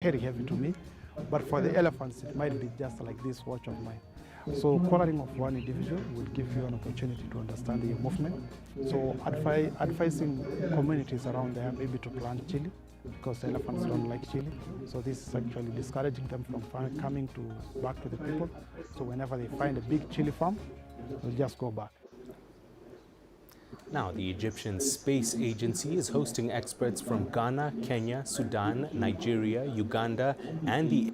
very heavy to me, but for the elephants, it might be just like this watch of mine. So collaring of one individual will give you an opportunity to understand the movement. So advising communities around there maybe to plant chili, because elephants don't like chili. So this is actually discouraging them from coming back to the people. So whenever they find a big chili farm, they'll just go back. Now, the Egyptian Space Agency is hosting experts from Ghana, Kenya, Sudan, Nigeria, Uganda, and the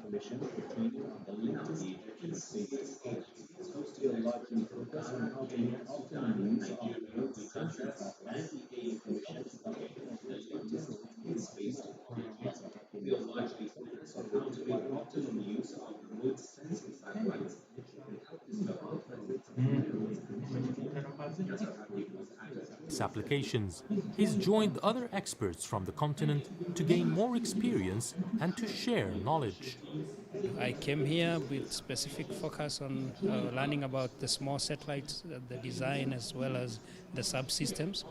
applications. He's joined other experts from the continent to gain more experience and to share knowledge. I came here with specific focus on learning about the small satellites, the design as well as the subsystems.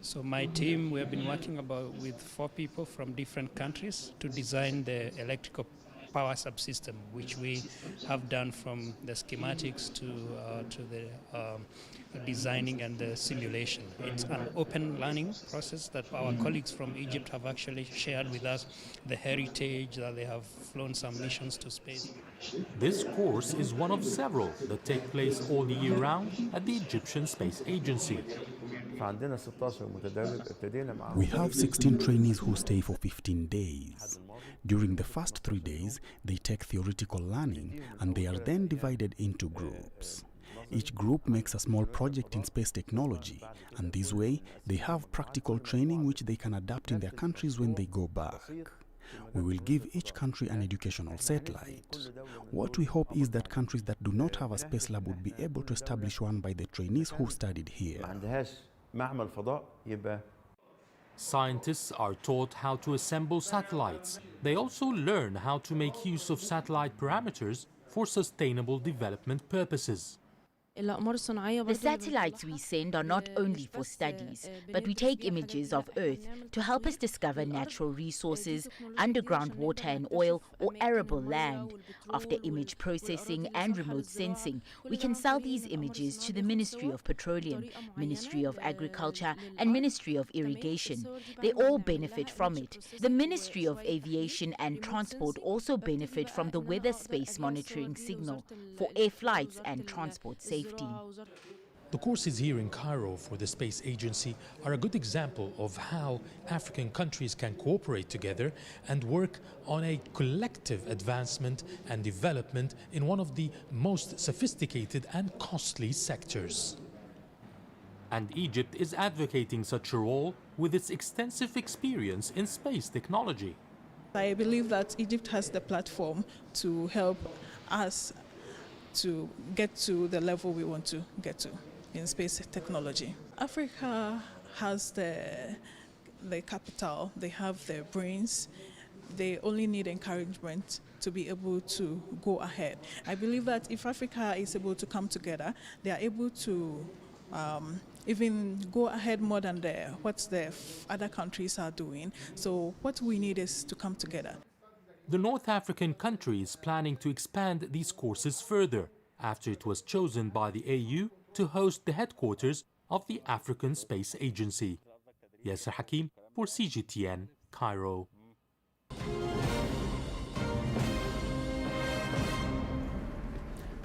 So my team, we have been working with 4 people from different countries to design the electrical power subsystem, which we have done from the schematics to the designing and the simulation. It's an open learning process that our colleagues from Egypt have actually shared with us the heritage that they have flown some missions to space. This course is one of several that take place all year round at the Egyptian Space Agency. We have 16 trainees who stay for 15 days. During the first 3 days, they take theoretical learning and they are then divided into groups. Each group makes a small project in space technology, and this way they have practical training which they can adapt in their countries when they go back. We will give each country an educational satellite. What we hope is that countries that do not have a space lab would be able to establish one by the trainees who studied here. Scientists are taught how to assemble satellites. They also learn how to make use of satellite parameters for sustainable development purposes. The satellites we send are not only for studies, but we take images of Earth to help us discover natural resources, underground water and oil, or arable land. After image processing and remote sensing, we can sell these images to the Ministry of Petroleum, Ministry of Agriculture, and Ministry of Irrigation. They all benefit from it. The Ministry of Aviation and Transport also benefit from the weather space monitoring signal for air flights and transport safety. The courses here in Cairo for the Space Agency are a good example of how African countries can cooperate together and work on a collective advancement and development in one of the most sophisticated and costly sectors. And Egypt is advocating such a role with its extensive experience in space technology. I believe that Egypt has the platform to help us to get to the level we want to get to in space technology. Africa has the capital, they have the brains, they only need encouragement to be able to go ahead. I believe that if Africa is able to come together, they are able to even go ahead more than what the other countries are doing. So what we need is to come together. The North African country is planning to expand these courses further after it was chosen by the AU to host the headquarters of the African Space Agency. Yasser Hakim for CGTN, Cairo.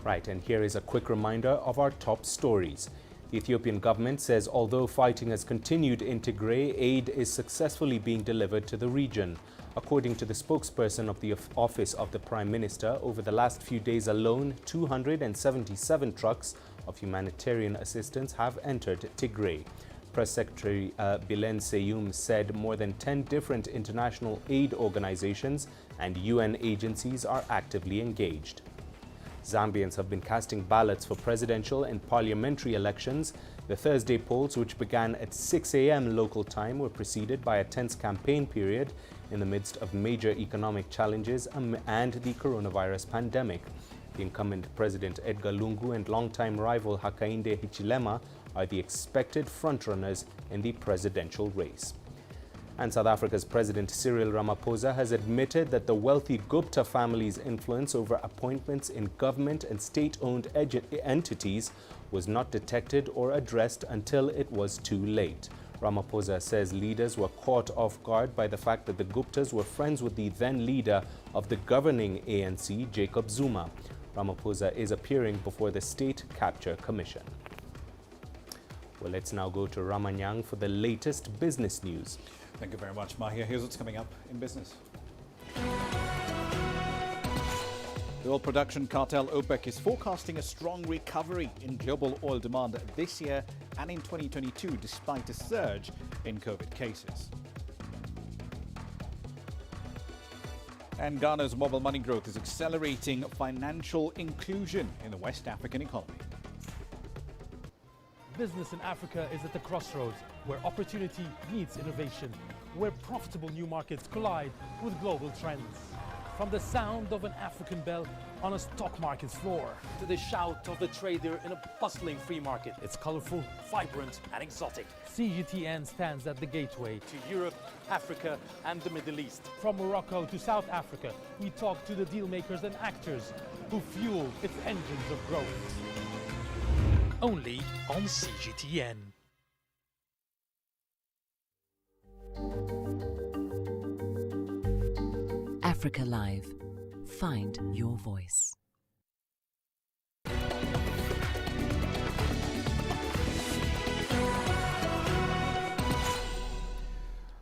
Right, and here is a quick reminder of our top stories. The Ethiopian government says although fighting has continued in Tigray, aid is successfully being delivered to the region. According to the spokesperson of the Office of the Prime Minister, over the last few days alone, 277 trucks of humanitarian assistance have entered Tigray. Press Secretary Bilen Seyum said more than 10 different international aid organizations and UN agencies are actively engaged. Zambians have been casting ballots for presidential and parliamentary elections. The Thursday polls, which began at 6 a.m. local time, were preceded by a tense campaign period in the midst of major economic challenges and the coronavirus pandemic. The incumbent President Edgar Lungu and longtime rival Hakainde Hichilema are the expected frontrunners in the presidential race. And South Africa's President Cyril Ramaphosa has admitted that the wealthy Gupta family's influence over appointments in government and state-owned entities was not detected or addressed until it was too late. Ramaphosa says leaders were caught off guard by the fact that the Guptas were friends with the then leader of the governing ANC, Jacob Zuma. Ramaphosa is appearing before the State Capture Commission. Well, let's now go to Ramanyang for the latest business news. Thank you very much, Mahia. Here's what's coming up in business. The oil production cartel OPEC is forecasting a strong recovery in global oil demand this year and in 2022, despite a surge in COVID cases. And Ghana's mobile money growth is accelerating financial inclusion in the West African economy. Business in Africa is at the crossroads, where opportunity meets innovation, where profitable new markets collide with global trends. From the sound of an African bell on a stock market's floor to the shout of the trader in a bustling free market, it's colorful, vibrant and exotic. CGTN stands at the gateway to Europe, Africa and the Middle East. From Morocco to South Africa, we talk to the deal makers and actors who fuel its engines of growth. Only on CGTN. Africa Live. Find your voice.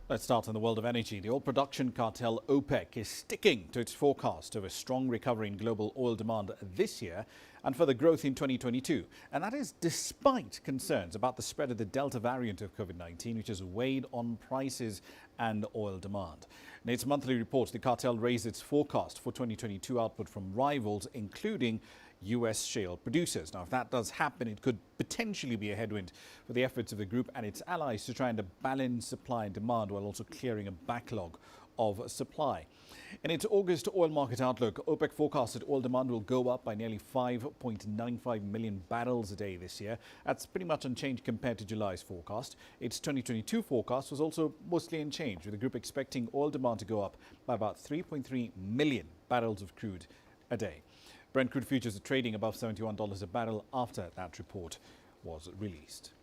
Let's start in the world of energy. The oil production cartel OPEC is sticking to its forecast of a strong recovery in global oil demand this year and further growth in 2022. And that is despite concerns about the spread of the Delta variant of COVID-19, which has weighed on prices and oil demand. In its monthly report, the cartel raised its forecast for 2022 output from rivals, including U.S. shale producers. Now, if that does happen, it could potentially be a headwind for the efforts of the group and its allies to try and balance supply and demand while also clearing a backlog of supply. In its August oil market outlook, OPEC forecasted oil demand will go up by nearly 5.95 million barrels a day this year. That's pretty much unchanged compared to July's forecast. Its 2022 forecast was also mostly unchanged, with the group expecting oil demand to go up by about 3.3 million barrels of crude a day. Brent crude futures are trading above $71 a barrel after that report was released.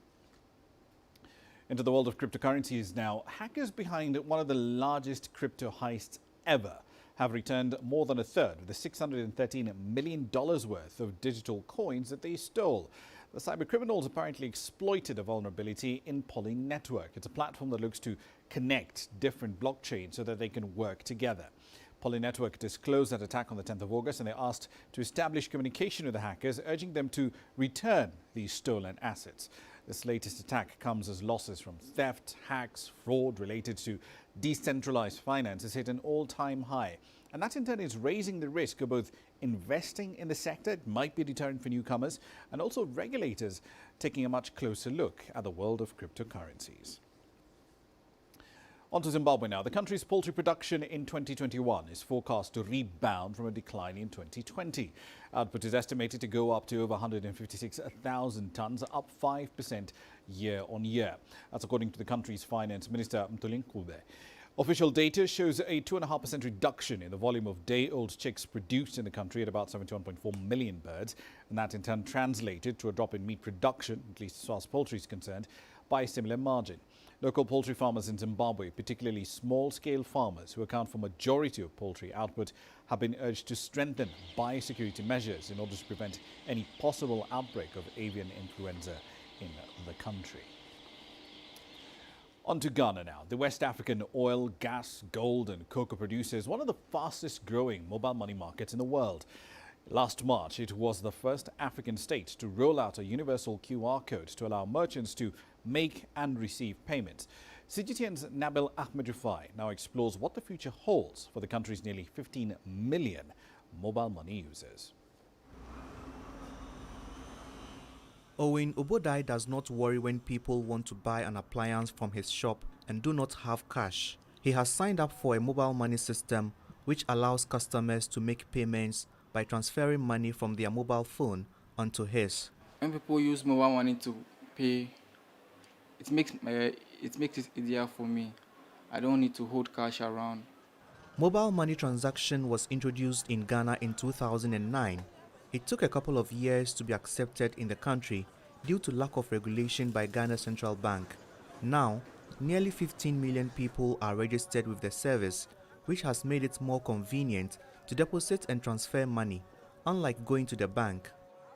Into the world of cryptocurrencies now. Hackers behind one of the largest crypto heists ever have returned more than a third of the $613 million worth of digital coins that they stole. The cybercriminals apparently exploited a vulnerability in Poly Network. It's a platform that looks to connect different blockchains so that they can work together. Poly Network disclosed that attack on the 10th of August, and they asked to establish communication with the hackers, urging them to return these stolen assets. This latest attack comes as losses from theft, hacks, fraud related to decentralized finance has hit an all-time high. And that in turn is raising the risk of both investing in the sector, it might be a deterrent for newcomers, and also regulators taking a much closer look at the world of cryptocurrencies. On to Zimbabwe now. The country's poultry production in 2021 is forecast to rebound from a decline in 2020. Output is estimated to go up to over 156,000 tons, up 5% year on year. That's according to the country's finance minister, Mtolinkube. Official data shows a 2.5% reduction in the volume of day-old chicks produced in the country at about 71.4 million birds. And that in turn translated to a drop in meat production, at least as far as poultry is concerned, by a similar margin. Local poultry farmers in Zimbabwe, particularly small-scale farmers who account for majority of poultry output, have been urged to strengthen biosecurity measures in order to prevent any possible outbreak of avian influenza in the country. On to Ghana now. The West African oil, gas, gold and cocoa producer is one of the fastest growing mobile money markets in the world. Last March, it was the first African state to roll out a universal QR code to allow merchants to make and receive payments. CGTN's Nabil Ahmed-Rufai now explores what the future holds for the country's nearly 15 million mobile money users. Owen Obodai does not worry when people want to buy an appliance from his shop and do not have cash. He has signed up for a mobile money system which allows customers to make payments by transferring money from their mobile phone onto his. When people use mobile money to pay, it makes it easier for me. I don't need to hold cash around. Mobile money transaction was introduced in Ghana in 2009. It took a couple of years to be accepted in the country due to lack of regulation by Ghana Central Bank. Now, nearly 15 million people are registered with the service, which has made it more convenient to deposit and transfer money, unlike going to the bank.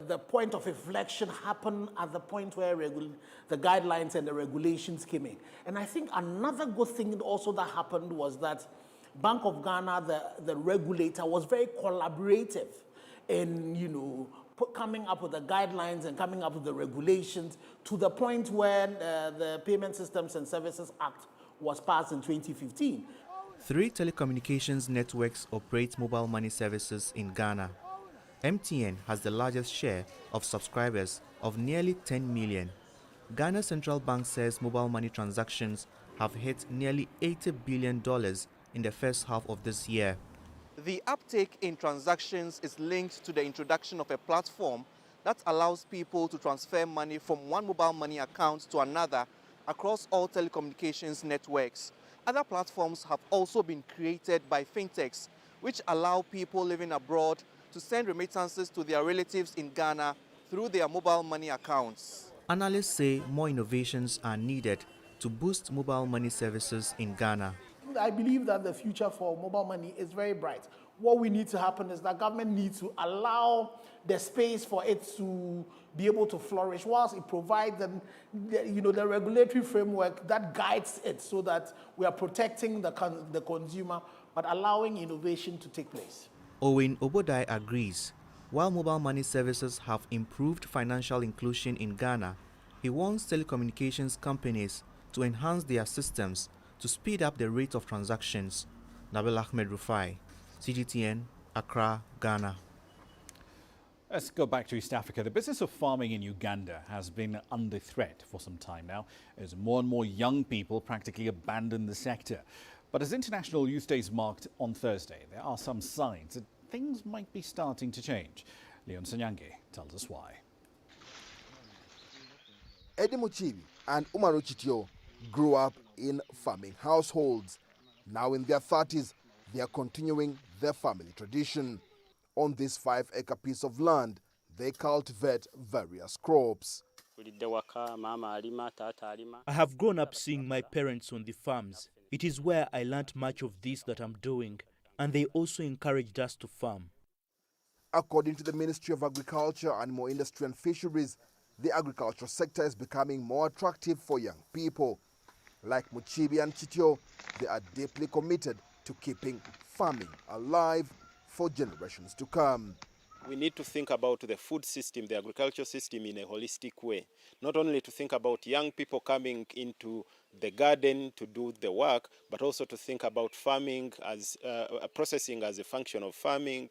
The point of inflection happened at the point where the guidelines and the regulations came in. And I think another good thing also that happened was that Bank of Ghana, the regulator, was very collaborative in, coming up with the guidelines and coming up with the regulations to the point where the Payment Systems and Services Act was passed in 2015. 3 telecommunications networks operate mobile money services in Ghana. MTN has the largest share of subscribers of nearly 10 million. Ghana Central Bank says mobile money transactions have hit nearly $80 billion in the first half of this year. The uptake in transactions is linked to the introduction of a platform that allows people to transfer money from one mobile money account to another across all telecommunications networks. Other platforms have also been created by fintechs, which allow people living abroad to send remittances to their relatives in Ghana through their mobile money accounts. Analysts say more innovations are needed to boost mobile money services in Ghana. I believe that the future for mobile money is very bright. What we need to happen is that government needs to allow the space for it to be able to flourish, whilst it provides the regulatory framework that guides it so that we are protecting the consumer, but allowing innovation to take place. Owen Obodai agrees. While mobile money services have improved financial inclusion in Ghana, he wants telecommunications companies to enhance their systems to speed up the rate of transactions. Nabil Ahmed Rufai, CGTN, Accra, Ghana. Let's go back to East Africa. The business of farming in Uganda has been under threat for some time now, as more and more young people practically abandon the sector. But as International Youth Days marked on Thursday, there are some signs that things might be starting to change. Leon Sanyange tells us why. Eddie Muchibi and Umaru Chitio grew up in farming households. Now in their 30s, they are continuing their family tradition. On this 5-acre piece of land, they cultivate various crops. I have grown up seeing my parents on the farms. It is where I learnt much of this that I'm doing, and they also encouraged us to farm. According to the Ministry of Agriculture, Animal Industry and Fisheries, the agricultural sector is becoming more attractive for young people. Like Muchibi and Chitio, they are deeply committed to keeping farming alive for generations to come. We need to think about the food system, the agricultural system in a holistic way. Not only to think about young people coming into the garden to do the work, but also to think about farming as processing as a function of farming,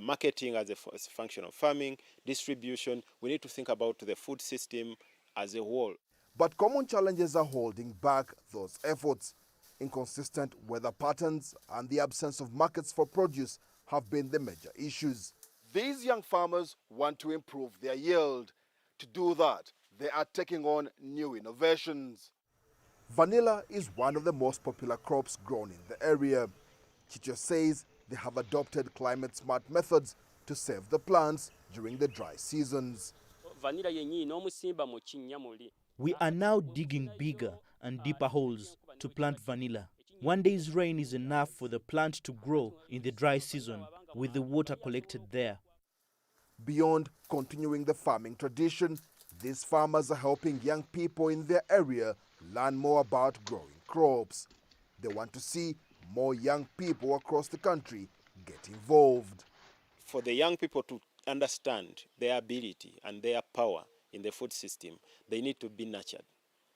marketing as a function of farming, distribution. We need to think about the food system as a whole. But common challenges are holding back those efforts. Inconsistent weather patterns and the absence of markets for produce have been the major issues. These young farmers want to improve their yield. To do that, they are taking on new innovations. Vanilla is one of the most popular crops grown in the area. Chicho says they have adopted climate-smart methods to save the plants during the dry seasons. We are now digging bigger and deeper holes to plant vanilla. One day's rain is enough for the plant to grow in the dry season with the water collected there. Beyond continuing the farming tradition, these farmers are helping young people in their area learn more about growing crops. They want to see more young people across the country get involved. For the young people to understand their ability and their power in the food system, they need to be nurtured.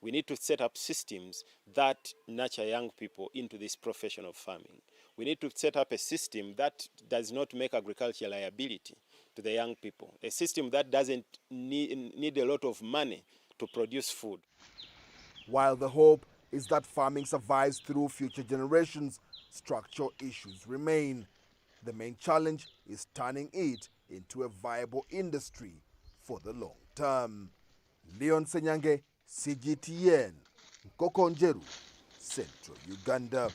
We need to set up systems that nurture young people into this profession of farming. We need to set up a system that does not make agriculture a liability to the young people, a system that doesn't need a lot of money to produce food. While the hope is that farming survives through future generations, structural issues remain. The main challenge is turning it into a viable industry for the long term. Leon Senyange, CGTN, Nkokonjeru, central Uganda.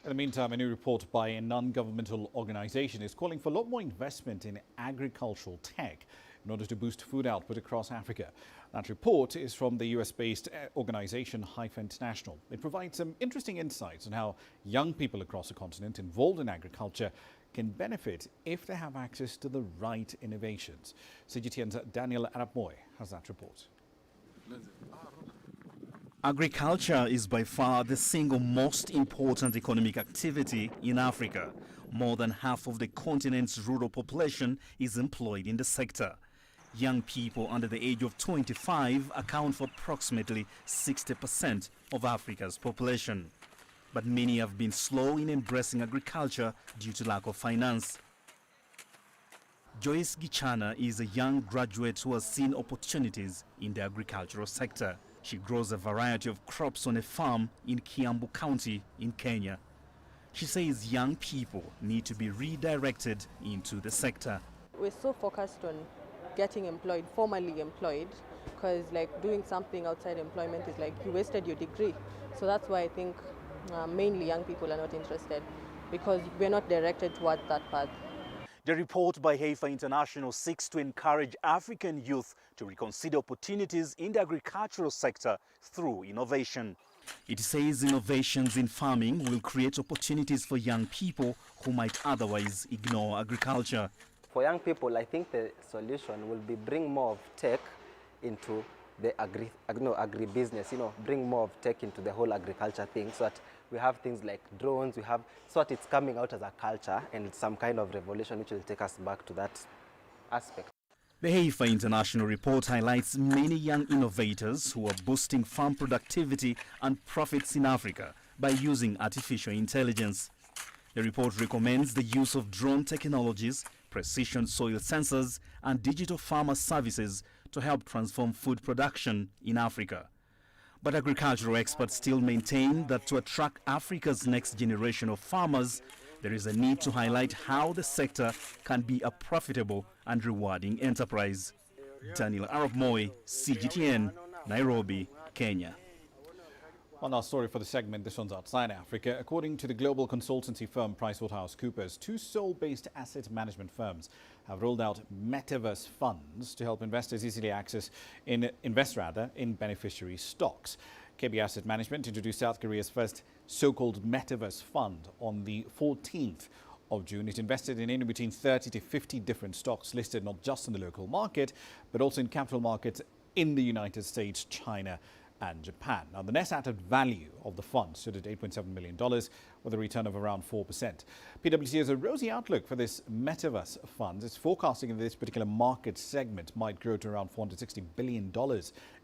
In the meantime, a new report by a non-governmental organization is calling for a lot more investment in agricultural tech in order to boost food output across Africa. That report is from the US-based organization Haifa International. It provides some interesting insights on how young people across the continent involved in agriculture can benefit if they have access to the right innovations. CGTN's Daniel Arap-Moy has that report. Agriculture is by far the single most important economic activity in Africa. More than half of the continent's rural population is employed in the sector. Young people under the age of 25 account for approximately 60% of Africa's population. But many have been slow in embracing agriculture due to lack of finance. Joyce Gichana is a young graduate who has seen opportunities in the agricultural sector. She grows a variety of crops on a farm in Kiambu County in Kenya. She says young people need to be redirected into the sector. We're so focused on getting employed, formally employed, because like doing something outside employment is like you wasted your degree. So that's why I think mainly young people are not interested, because we're not directed towards that path. The report by Haifa International seeks to encourage African youth to reconsider opportunities in the agricultural sector through innovation. It says innovations in farming will create opportunities for young people who might otherwise ignore agriculture. For young people, I think the solution will be bring more of tech into the agribusiness, bring more of tech into the whole agriculture thing, so that we have things like drones, so that it's coming out as a culture and it's some kind of revolution which will take us back to that aspect. The Haifa International report highlights many young innovators who are boosting farm productivity and profits in Africa by using artificial intelligence. The report recommends the use of drone technologies, precision soil sensors, and digital farmer services to help transform food production in Africa. But agricultural experts still maintain that to attract Africa's next generation of farmers, there is a need to highlight how the sector can be a profitable and rewarding enterprise. Daniel Arap-Moy, CGTN, Nairobi, Kenya. One last story for the segment. This one's outside Africa. According to the global consultancy firm PricewaterhouseCoopers, two Seoul-based asset management firms have rolled out metaverse funds to help investors easily invest in beneficiary stocks. KB Asset Management introduced South Korea's first so-called metaverse fund on the 14th of June. It invested in between 30 to 50 different stocks listed not just in the local market, but also in capital markets in the United States, China, and Japan. Now, the net asset value of the fund stood at $8.7 million with a return of around 4%. PwC has a rosy outlook for this metaverse fund. It's forecasting that this particular market segment might grow to around $460 billion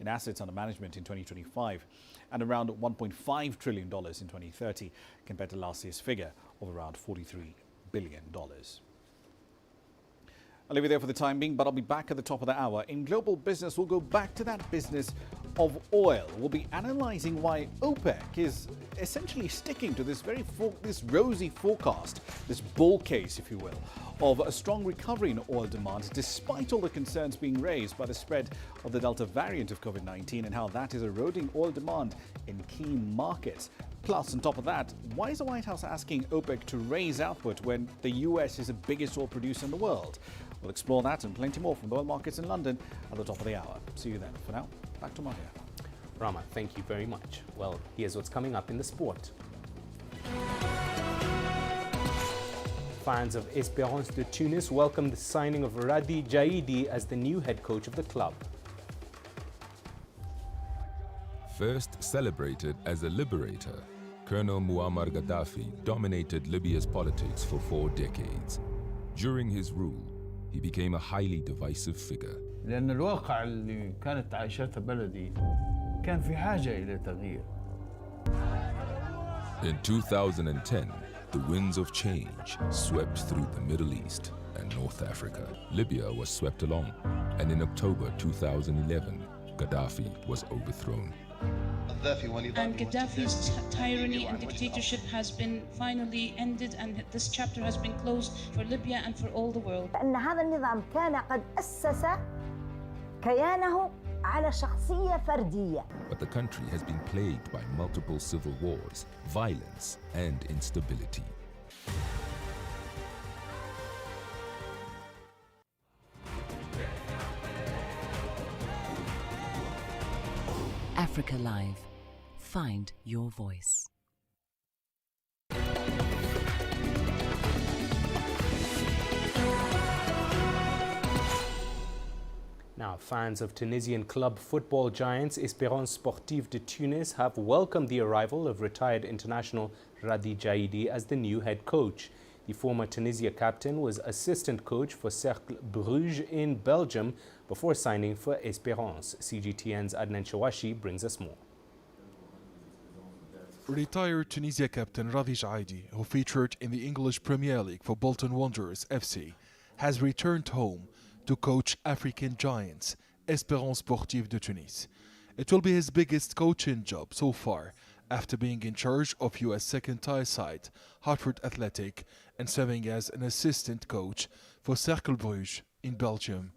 in assets under management in 2025 and around $1.5 trillion in 2030 compared to last year's figure of around $43 billion. I'll leave you there for the time being, but I'll be back at the top of the hour. In Global Business, we'll go back to that business of oil. We'll be analysing why OPEC is essentially sticking to this rosy forecast, this bull case, if you will, of a strong recovery in oil demand, despite all the concerns being raised by the spread of the Delta variant of COVID-19 and how that is eroding oil demand in key markets. Plus, on top of that, why is the White House asking OPEC to raise output when the US is the biggest oil producer in the world? We'll explore that and plenty more from the oil markets in London at the top of the hour. See you then. For now, back to Mahia. Rama, thank you very much. Well, here's what's coming up in the sport. Fans of Esperance de Tunis welcome the signing of Radi Jaidi as the new head coach of the club. First celebrated as a liberator, Colonel Muammar Gaddafi dominated Libya's politics for 4 decades. During his rule, he became a highly divisive figure. لأن الواقع اللي كانت عايشته بلدي كان في حاجة إلى تغيير. In 2010, the winds of change swept through the Middle East and North Africa. Libya was swept along, and in October 2011, Gaddafi was overthrown. And Gaddafi's tyranny and dictatorship has been finally ended, and this chapter has been closed for Libya and for all the world. أن هذا النظام كان قد أسس كيانه على شخصية فردية. But the country has been plagued by multiple civil wars, violence, and instability. Africa Live. Find your voice. Now, fans of Tunisian club football giants Espérance Sportive de Tunis have welcomed the arrival of retired international Radi Jaidi as the new head coach. The former Tunisia captain was assistant coach for Cercle Bruges in Belgium before signing for Espérance. CGTN's Adnan Shawashi brings us more. Retired Tunisia captain Radi Jaidi, who featured in the English Premier League for Bolton Wanderers FC, has returned home to coach African giants Espérance Sportive de Tunis. It will be his biggest coaching job so far, after being in charge of US second-tier side Hartford Athletic and serving as an assistant coach for Cercle Bruges in Belgium.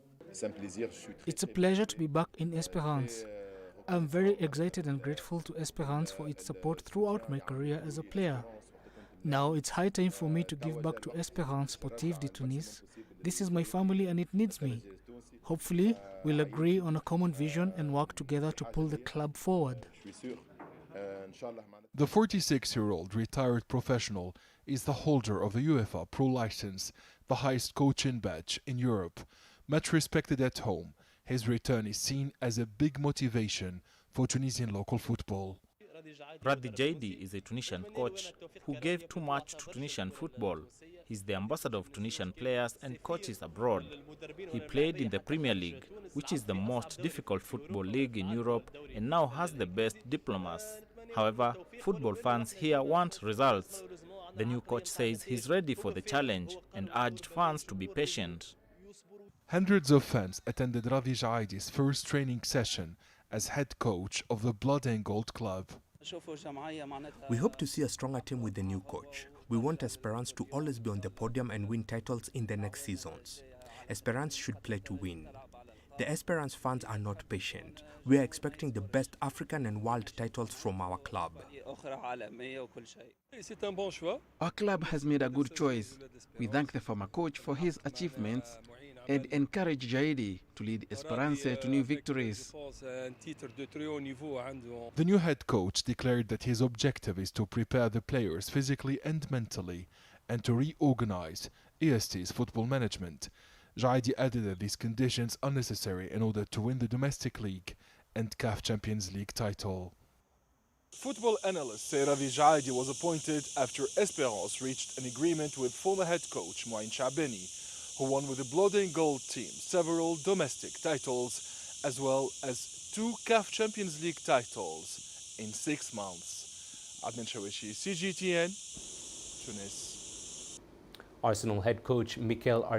It's a pleasure to be back in Espérance. I'm very excited and grateful to Espérance for its support throughout my career as a player. Now it's high time for me to give back to Espérance Sportive de Tunis. This is my family and it needs me. Hopefully, we'll agree on a common vision and work together to pull the club forward. The 46-year-old retired professional is the holder of the UEFA Pro license, the highest coaching badge in Europe. Much respected at home, his return is seen as a big motivation for Tunisian local football. Radi Jaidi is a Tunisian coach who gave too much to Tunisian football. He's the ambassador of Tunisian players and coaches abroad. He played in the Premier League, which is the most difficult football league in Europe, and now has the best diplomas. However, football fans here want results. The new coach says he's ready for the challenge and urged fans to be patient. Hundreds of fans attended Radi Jaidi's first training session as head coach of the Blood and Gold club. We hope to see a stronger team with the new coach. We want Espérance to always be on the podium and win titles in the next seasons. Espérance should play to win. The Espérance fans are not patient. We are expecting the best African and world titles from our club. Our club has made a good choice. We thank the former coach for his achievements and encourage Jaidi to lead Espérance to new victories. The new head coach declared that his objective is to prepare the players physically and mentally and to reorganize EST's football management. Jaidi added that these conditions are necessary in order to win the domestic league and CAF Champions League title. Football analysts say Radi Jaidi was appointed after Espérance reached an agreement with former head coach Mouin Chabeni, who won with the Blood and Gold team several domestic titles as well as 2 CAF Champions League titles in 6 months. Adnan Shawishi, CGTN, Tunis. Arsenal head coach Mikel Arteta